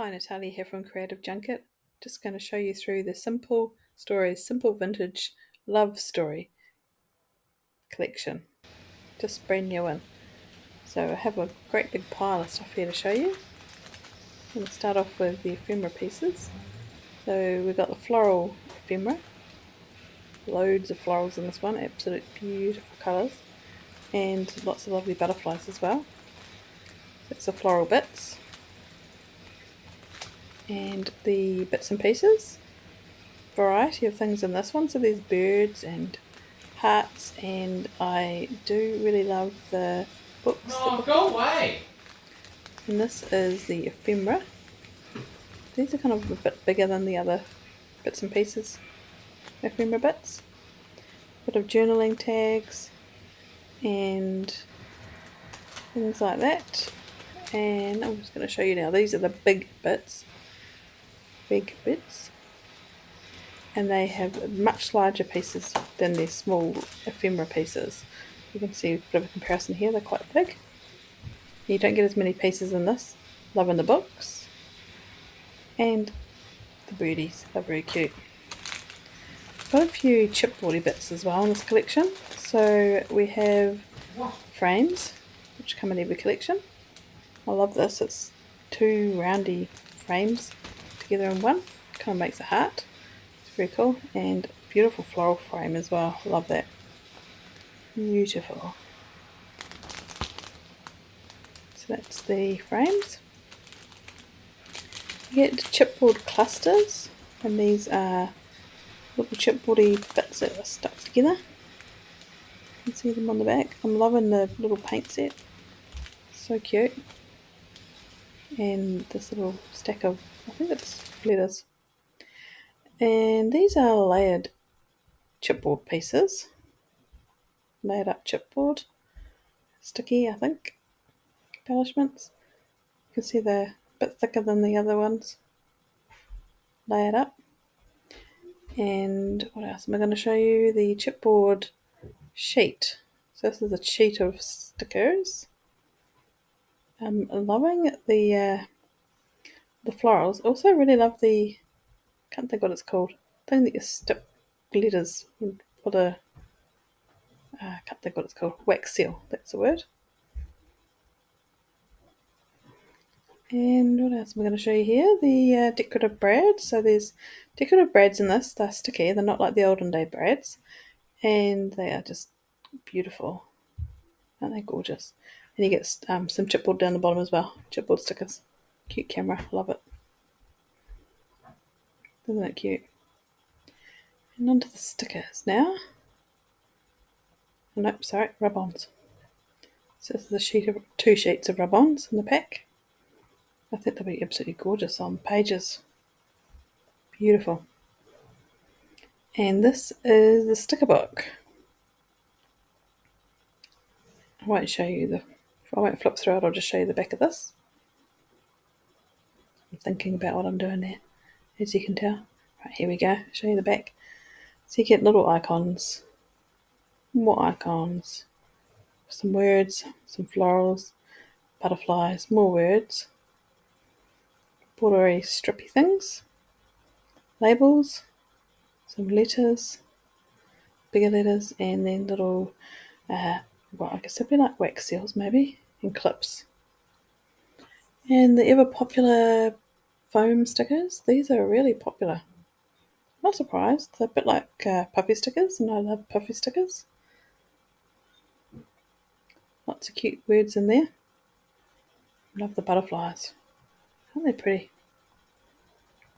Hi, Natalia here from Creative Junket. Just going to show you through the Simple Stories, Simple Vintage Love Story collection. Just brand new one. So I have a great big pile of stuff here to show you. I'm going to start off with the ephemera pieces. So we've got the floral ephemera. Loads of florals in this one, absolute beautiful colours. And lots of lovely butterflies as well. That's the floral bits. And the bits and pieces. Variety of things in this one. So there's birds and hearts, and I do really love the books. No, go away! And this is the ephemera. These are kind of a bit bigger than the other bits and pieces, ephemera bits. Bit of journaling tags and things like that. And I'm just going to show you now. These are the big bits. And they have much larger pieces than their small ephemera pieces. You can see a bit of a comparison here, they're quite big. You don't get as many pieces in this. Loving the books. And the birdies, they're very cute. Got a few chipboardy bits as well in this collection. So we have frames, which come in every collection. I love this, it's two roundy frames together in one. Kind of makes a heart. It's very cool. And beautiful floral frame as well. Love that. Beautiful. So that's the frames. You get chipboard clusters, and these are little chipboardy bits that are stuck together. You can see them on the back. I'm loving the little paint set. So cute. And this little stack of, I think it's letters. And these are layered chipboard pieces. Layered up chipboard. Sticky, I think. Embellishments. You can see they're a bit thicker than the other ones. Layered up. And what else am I going to show you? The chipboard sheet. So this is a sheet of stickers. I'm loving the florals. Also really love the, can't think what it's called, thing that you stick glitters and put a, can't think what it's called, wax seal, that's the word. And what else am I going to show you here? The decorative brads. So there's decorative brads in this. They're sticky. They're not like the olden day brads. And they are just beautiful. Aren't they gorgeous? And you get some chipboard down the bottom as well. Chipboard stickers. Cute camera. Love it. Isn't it cute? And onto the stickers now. Nope, sorry, rub-ons. So this is two sheets of rub-ons in the pack. I think they'll be absolutely gorgeous on pages. Beautiful. And this is the sticker book. I won't flip through it, I'll just show you the back of this. I'm thinking about what I'm doing there, as you can tell. Right, here we go, show you the back. So you get little icons, more icons, some words, some florals, butterflies, more words, bordery strippy things, labels, some letters, bigger letters, and then little, well, I guess they'd be like wax seals maybe, and clips. And the ever popular foam stickers, these are really popular. I'm not surprised, they're a bit like puffy stickers, and I love puffy stickers. Lots of cute words in there. Love the butterflies. Aren't they pretty?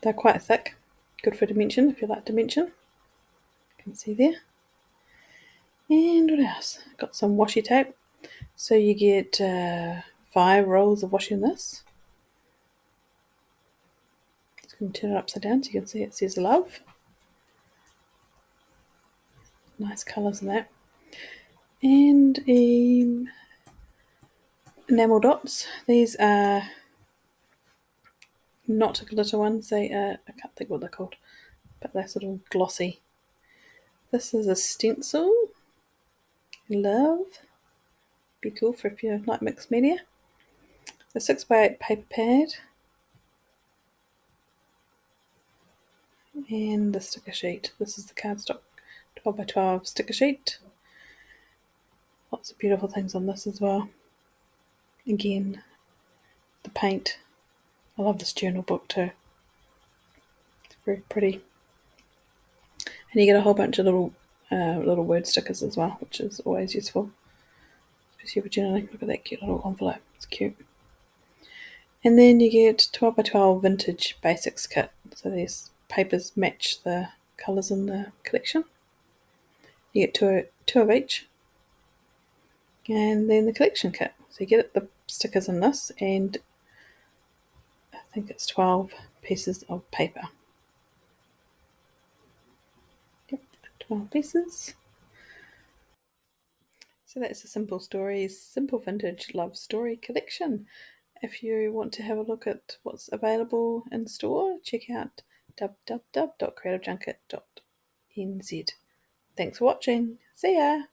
They're quite thick. Good for dimension if you like dimension. You can see there. And what else? Got some washi tape. So you get 5 rolls of washi in this. Just going to turn it upside down so you can see it says love. Nice colours in that. And enamel dots. These are not glitter ones. They are, I can't think what they're called, but they're sort of glossy. This is a stencil. Love. Be cool for if you like mixed media. A 6x8 paper pad. And the sticker sheet. This is the cardstock 12 by 12 sticker sheet. Lots of beautiful things on this as well. Again, the paint. I love this journal book too. It's very pretty. And you get a whole bunch of little word stickers as well, which is always useful. Especially for journaling. Look at that cute little envelope. It's cute. And then you get 12 by 12 vintage basics kit. So these papers match the colours in the collection. You get two of each. And then the collection kit. So you get the stickers in this, and I think it's 12 pieces of paper. Yep, 12 pieces. So that's the Simple Stories Simple Vintage Love Story collection. If you want to have a look at what's available in store, check out www.creativejunket.nz. Thanks for watching. See ya!